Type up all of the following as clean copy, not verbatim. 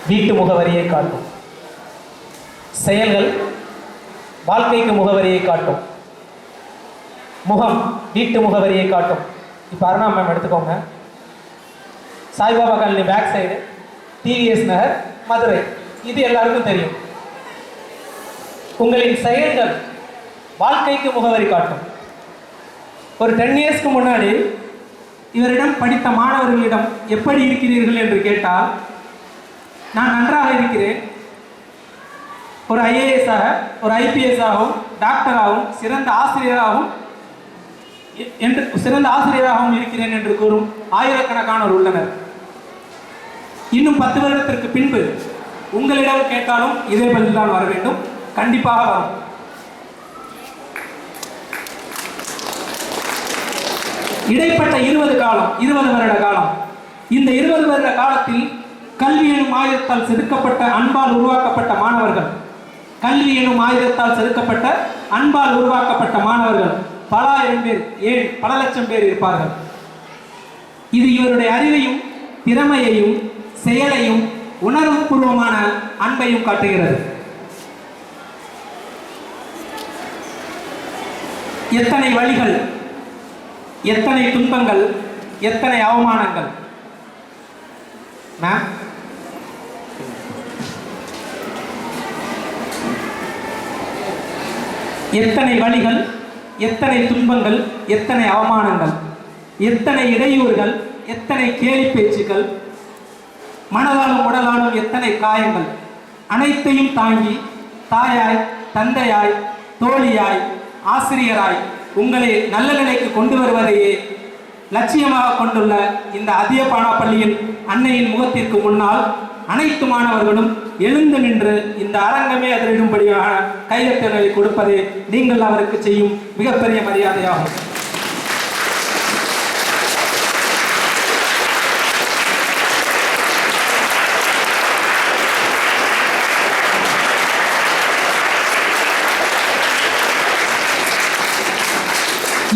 வீட்டு முகவரியை காட்டும். செயல்கள் வாழ்க்கைக்கு முகவரியை காட்டும். முகம் வீட்டு முகவரியை காட்டும். இப்போ அருணா மேம் எடுத்துக்கோங்க. Saibaba colony back side, TVS Nagar, Madurai. இது எல்லாருக்கும் தெரியும். உங்களின் செயல்கள் வாழ்க்கைக்கு முகவரி காட்டும். ஒரு 10 இயர்ஸ்க்கு முன்னாடி இவரிடம் படித்த மாணவர்களிடம் எப்படி இருக்கிறீர்கள் என்று கேட்டால், நான் நன்றாக இருக்கிறேன், ஒரு ஐஏஎஸ்ஸாக, ஒரு ஐபிஎஸ்ஸாகவும், டாக்டராகவும், சிறந்த ஆசிரியராகவும் இருக்கிறேன் என்று கூறும் ஆயிரக்கணக்கானோர் உள்ளனர். இன்னும் 10 வருடத்திற்கு பின்பு உங்களிடம் கேட்டாலும் இதே பதில் தான் வர வேண்டும். கண்டிப்பாக வரும். இடைப்பட்ட 20 வருட காலம். இந்த 20 வருட காலத்தில் கல்வி எனும் ஆயுதத்தால் செதுக்கப்பட்ட அன்பால் உருவாக்கப்பட்ட மாணவர்கள், பல ஆயிரம் பேர், ஏன் பல லட்சம் பேர் இருப்பார்கள். இது இவருடைய அறிவையும், திறமையையும், செயலையும், உணர்வுபூர்வமான அன்பையும் காட்டுகிறது. எத்தனை வழிகள், எத்தனை துன்பங்கள், எத்தனை அவமானங்கள். எத்தனை வழிகள், எத்தனை துன்பங்கள், எத்தனை அவமானங்கள், எத்தனை இடையூறுகள், எத்தனை கேலி பேச்சுக்கள், மனதாலும் உடலாலும் எத்தனை காயங்கள், அனைத்தையும் தாங்கி தாயாய், தந்தையாய், தோழியாய், ஆசிரியராய் உங்களை நல்ல நிலைக்கு கொண்டு வருவதையே லட்சியமாக கொண்டுள்ள இந்த அதியப்பானா பள்ளியின் அன்னையின் முகத்திற்கு முன்னால் அனைத்து மாணவர்களும் எழுந்து நின்று இந்த அரங்கமே அதிரிடும்படியான கையெழுத்துகளை கொடுப்பதே நீங்கள் அவருக்கு செய்யும் மிகப்பெரிய மரியாதையாகும்.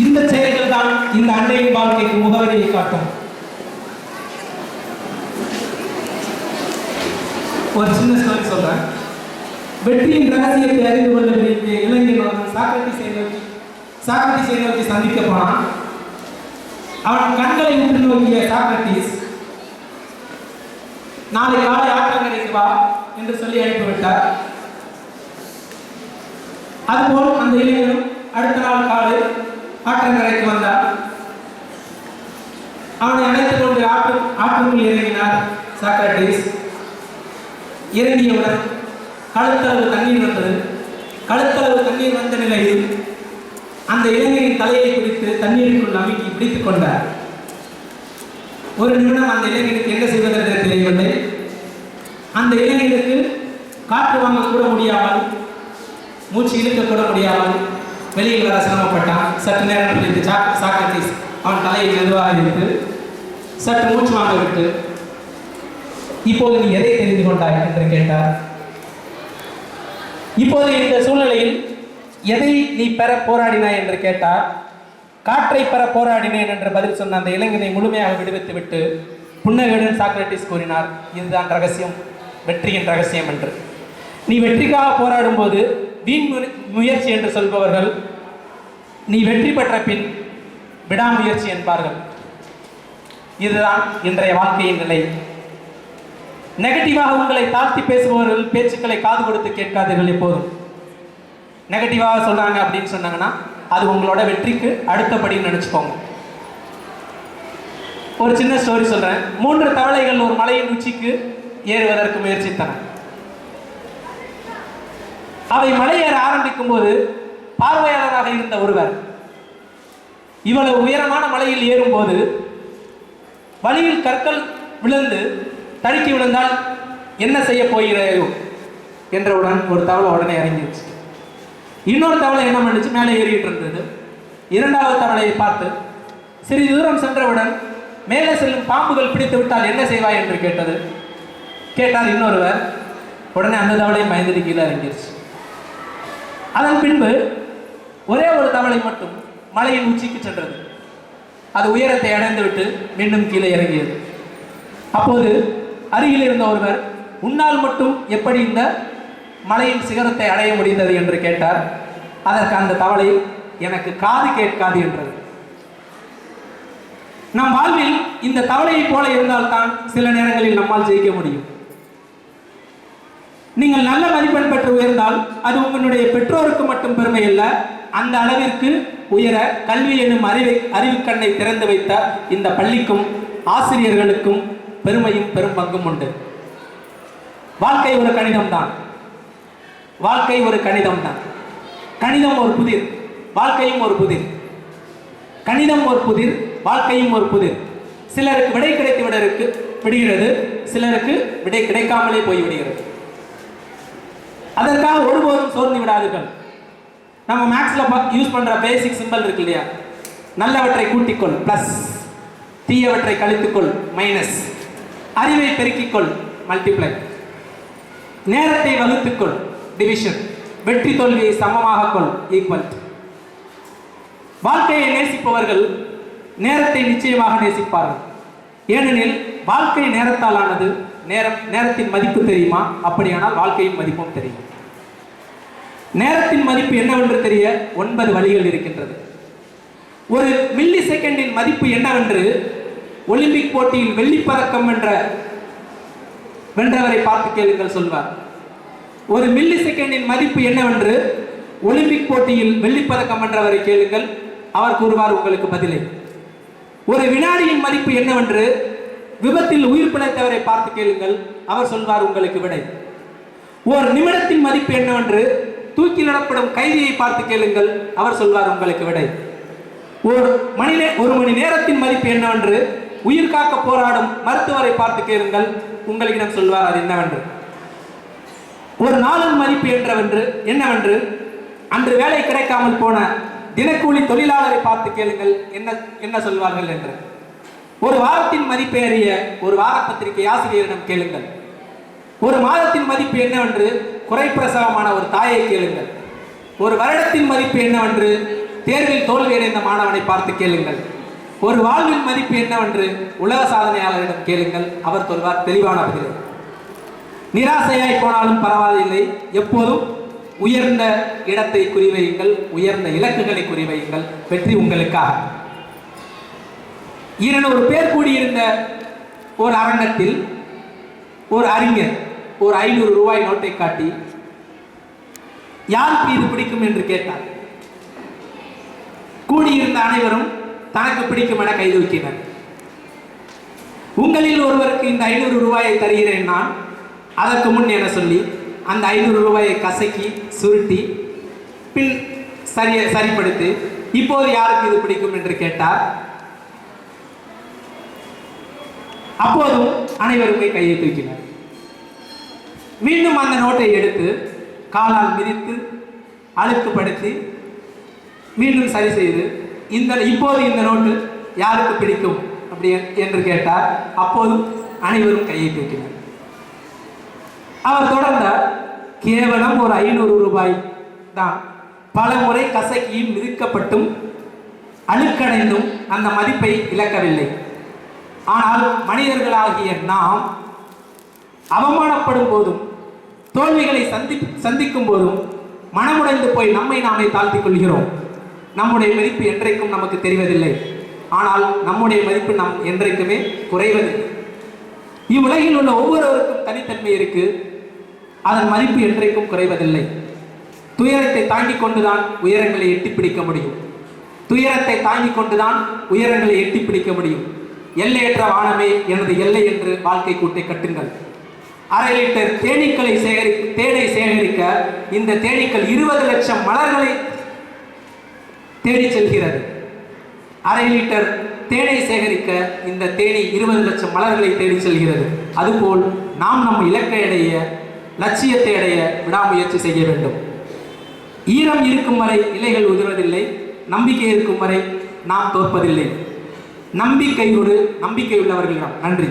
இந்த செயல்கள் தான் இந்த அன்னையின் வாழ்க்கைக்கு முகவரியை காட்டும். ஒரு சின்ன ஸ்டோரி சொல்றேன். வெற்றியின் ரகசியத்தை அறிந்து கொள்ள விரும்பிய இளைஞன் சாக்ரட்டிஸை நோக்கி சந்திக்க போனான். அவன் கண்களை உற்று நோக்கிய சாக்ரட்டிஸ், நாளை காலை ஆற்றங்கரைக்கு வா என்று சொல்லி அனுப்பிவிட்டார். அதுபோல் அந்த இளைஞனும் அடுத்த நாள் காலை ஆற்றங்கரைக்கு வந்தார். அவனை அழைத்துக் கொண்டு ஆற்றுக்குள் இறங்கினார் சாக்ரட்டிஸ். இறங்கியவுடன் கழுத்தளவு தண்ணீர் வந்தது. கழுத்தளவு தண்ணீர் வந்த நிலையில் அந்த இளைஞரின் தலையை பிடித்து தண்ணீருக்குள் அமுக்கி பிடித்துக் கொண்டார். ஒரு நிமிடம் அந்த இளைஞனுக்கு என்ன செய்வதென்று தெரியவில்லை. அந்த இளைஞனுக்கு காற்று வாங்க கூட முடியாமல், மூச்சு இழுக்க கூட முடியாமல் வெளியில் வர சிரமப்பட்டான். சற்று நேரம் பிடித்து சாக்ரட்டிஸ் அவன் தலையை மெதுவாக இழுத்து சற்று மூச்சு வாங்க விட்டு, இப்போது நீ எதை தெரிந்து கொண்டாய் என்று கேட்டார். இப்போது இந்த சூழ்நிலையில் எதை நீ பெற போராடினாய் என்று கேட்டார். காற்றை பெற போராடினேன் என்று பதில் சொன்ன அந்த இளைஞனை முழுமையாக விடுவித்து விட்டு புன்னகையுடன் சாக்ரட்டிஸ் கூறினார், இதுதான் ரகசியம், வெற்றியின் ரகசியம் என்று. நீ வெற்றிக்காக போராடும் போது வீண் முயற்சி என்று சொல்பவர்கள் நீ வெற்றி பெற்ற பின் விடாமுயற்சி என்பார்கள். இதுதான் இன்றைய வாழ்க்கையின் நிலை. நெகட்டிவாக உங்களை தாழ்த்தி பேசுபவர்கள் பேச்சுக்களை காது கொடுத்து கேட்காதீர்கள். எப்போதும் நெகட்டிவாக சொல்றாங்க அப்படின்னு சொன்னாங்கன்னா அது உங்களோட வெற்றிக்கு அடுத்தபடின்னு நினைச்சுக்கோங்க. ஒரு சின்ன ஸ்டோரி சொல்றேன். 3 தவளைகள் ஒரு மலையின் உச்சிக்கு ஏறுவதற்கு முயற்சித்தன. அவை மலையேற ஆரம்பிக்கும் போது பார்வையாளராக இருந்த ஒருவர் இவ்வளவு உயரமான மலையில் ஏறும்போது வழியில் கற்கள் விழுந்து தடுக்கி விழுந்தால் என்ன செய்ய போகிறோ என்றவுடன் ஒரு தவளை உடனே இறங்கிடுச்சு. இன்னொரு தவளை என்ன பண்ணுச்சு, மேலே ஏறிட்டு இருந்தது. 2வது தவளையை பார்த்து சிறிது தூரம் சென்றவுடன் மேலே செல்லும் பாம்புகள் பிடித்து விட்டால் என்ன செய்வாய் என்று கேட்டார் இன்னொருவர். உடனே அந்த தவளை பயந்துட்டு கீழே இறங்கிடுச்சு. அதன் பின்பு ஒரே ஒரு தவளை மட்டும் மலையின் உச்சிக்கு சென்றது. அது உயரத்தை அடைந்து விட்டு மீண்டும் கீழே இறங்கியது. அப்போது அருகில் இருந்த ஒருவர் உன்னால் மட்டும் எப்படி இந்த மலையின் சிகரத்தை அடைய முடிந்தது என்று கேட்டார். அதற்கு அந்த தவளை, எனக்கு காது கேட்காது என்றது. நம் வாழ்வில் இந்த தவளையை போல இருந்தால்தான் சில நேரங்களில் நம்மால் ஜெயிக்க முடியும். நீங்கள் நல்ல மதிப்பெண் பெற்று உயர்ந்தால் அது உங்களுடைய பெற்றோருக்கு மட்டும் பெருமை அல்ல, அந்த அளவிற்கு உயர கல்வி எனும் அறிவுக்கண்ணை திறந்து வைத்த இந்த பள்ளிக்கும் ஆசிரியர்களுக்கும் பெருமையும் பெரும் பங்கும் உண்டு. வாழ்க்கை ஒரு கணிதம்தான். வாழ்க்கை ஒரு கணிதம்தான். கணிதம் ஒரு புதிர், வாழ்க்கையும் ஒரு புதிர். கணிதம் ஒரு புதிர், வாழ்க்கையும் ஒரு புதிர். சிலருக்கு விடை கிடைத்து விடுகிறது, சிலருக்கு விடை கிடைக்காமலே போய்விடுகிறது. அதற்காக ஒருபோதும் சோர்ந்து விடாதீர்கள். நம்ம மேக்ஸ்ல யூஸ் பண்ற பேசிக் சிம்பல் இருக்கு இல்லையா, நல்லவற்றை கூட்டிக்கொள் பிளஸ், தீயவற்றை கழித்துக்கொள் மைனஸ், அறிவை பெருக்கிக்கொள் மல்டிப்ளை, நேரத்தை வகுத்துக்கொள் டிவிஷன், வெற்றி தோல்வியை சமமாக கொள் ஈக்குவல். வாழ்க்கையை நேசிப்பவர்கள் நேரத்தை நிச்சயமாக நேசிப்பார்கள். ஏனெனில் வாழ்க்கை நேரத்தால் ஆனது. நேரத்தின் மதிப்பு தெரியுமா? அப்படியானால் வாழ்க்கையின் மதிப்பும் தெரியும். நேரத்தின் மதிப்பு என்னவென்று தெரிய 9 வழிகள் இருக்கின்றது. ஒரு மில்லி செகண்டின் மதிப்பு என்னவென்று ஒலிம்பிக் போட்டியில் வெள்ளிப்பதக்கம் வென்றவரை பார்த்து கேளுங்கள் சொல்வார். ஒரு மில்லி செகண்டின் மதிப்பு என்னவென்று ஒலிம்பிக் போட்டியில் வெள்ளிப்பதக்கம் வென்றவரை கேளுங்கள், அவர் கூறுவார் உங்களுக்கு பதிலை. ஒரு வினாடியின் மதிப்பு என்னவென்று விபத்தில் உயிர் பிழைத்தவரை பார்த்து கேளுங்கள், அவர் சொல்வார் உங்களுக்கு விடை. ஒரு நிமிடத்தின் மதிப்பு என்னவென்று தூக்கிலிடப்படும் கைதியை பார்த்து கேளுங்கள், அவர் சொல்வார் உங்களுக்கு விடை. ஒரு மணி நேரத்தின் மதிப்பு என்னவென்று உயிர் காக்க போராடும் மருத்துவரை பார்த்து கேளுங்கள், உங்களிடம் சொல்வார் அது என்னவென்று. ஒரு நாளின் மதிப்பு என்னவென்று அன்று வேலை கிடைக்காமல் போன தினக்கூலி தொழிலாளரை பார்த்து கேளுங்கள், என்ன சொல்வார்கள் என்று. ஒரு வாரத்தின் மதிப்பை அறிய ஒரு வார பத்திரிகை ஆசிரியரிடம் கேளுங்கள். ஒரு மாதத்தின் மதிப்பு என்னவென்று குறைப்பிரசவமான ஒரு தாயை கேளுங்கள். ஒரு வருடத்தின் மதிப்பு என்னவென்று தேர்வில் தோல்வியடைந்த மாணவனை பார்த்து கேளுங்கள். ஒரு வாழ்வின் மதிப்பு என்னவென்று உலக சாதனையாளரிடம் கேளுங்கள், அவர் சொல்வார் தெளிவான பதிலை. நிராசையாய் போனாலும் பரவாயில்லை, எப்போதும் உயர்ந்த இடத்தை குறிவையுங்கள், உயர்ந்த இலக்குகளை குறிவையுங்கள், வெற்றி உங்களுக்காக. 200 பேர் கூடியிருந்த ஒரு அரங்கத்தில் ஒரு அறிஞர் ஒரு 500 ரூபாய் நோட்டை காட்டி யாருக்கு இது பிடிக்கும் என்று கேட்டார். கூடியிருந்த அனைவரும் தனக்கு பிடிக்கும் என கைதூக்கினர். உங்களில் ஒருவருக்கு இந்த 500 ரூபாயை தருகிறேன் நான், அதற்கு முன் என சொல்லி அந்த 500 ரூபாயை கசக்கி சுருட்டி பின் சரிப்படுத்தி இப்போது யாருக்கு இது பிடிக்கும் என்று கேட்டார். அப்போதும் அனைவருமே கையை தூக்கினர். மீண்டும் அந்த நோட்டை எடுத்து காலால் மிதித்து அழுக்குப்படுத்தி மீண்டும் சரி செய்து இப்போது இந்த நோட்டு யாருக்கு பிடிக்கும் அப்படி என்று கேட்டார். அப்போதும் அனைவரும் கையை தூக்கினர். அவர் தொடர்ந்தார், கேவலம் ஒரு 500 ரூபாய் தான், பல முறை கசக்கியும் மிதிக்கப்பட்டும் அழுக்கடைந்தும் அந்த மதிப்பை இழக்கவில்லை. ஆனால் மனிதர்களாகிய நாம் அவமானப்படும் போதும் தோல்விகளை சந்திக்கும் போதும் மனமுடைந்து போய் நம்மை நாமே தாழ்த்திக் கொள்கிறோம். நம்முடைய மதிப்பு என்றைக்கும் நமக்கு தெரிவதில்லை. ஆனால் நம்முடைய மதிப்பு நம் என்றைக்குமே குறைவதில்லை. இவ்வுலகில் உள்ள ஒவ்வொருவருக்கும் தனித்தன்மை இருக்கு, அதன் மதிப்பு என்றைக்கும் குறைவதில்லை. துயரத்தை தாங்கிக் கொண்டுதான் உயரங்களை எட்டி பிடிக்க முடியும். துயரத்தை தாங்கிக் கொண்டுதான் உயரங்களை எட்டி பிடிக்க முடியும். எல்லையற்ற வானமே எனது எல்லை என்று வாழ்க்கை கூட்டை கட்டுங்கள். 1/2 லிட்டர் தேனை சேகரிக்க இந்த தேனீக்கள் 20 லட்சம் மலர்களை தேடி செல்கிறது. 1/2 லிட்டர் தேனை சேகரிக்க இந்த தேனி 20 லட்சம் மலர்களை தேடி செல்கிறது. அதுபோல் நாம் நம் இலக்கை அடைய, லட்சியத்தை அடைய விடாமுயற்சி செய்ய வேண்டும். ஈரம் இருக்கும் வரை இலைகள் உதிர்வதில்லை, நம்பிக்கை இருக்கும் வரை நாம் தோற்பதில்லை. நம்பிக்கை உள்ளவர்களிடம். நன்றி.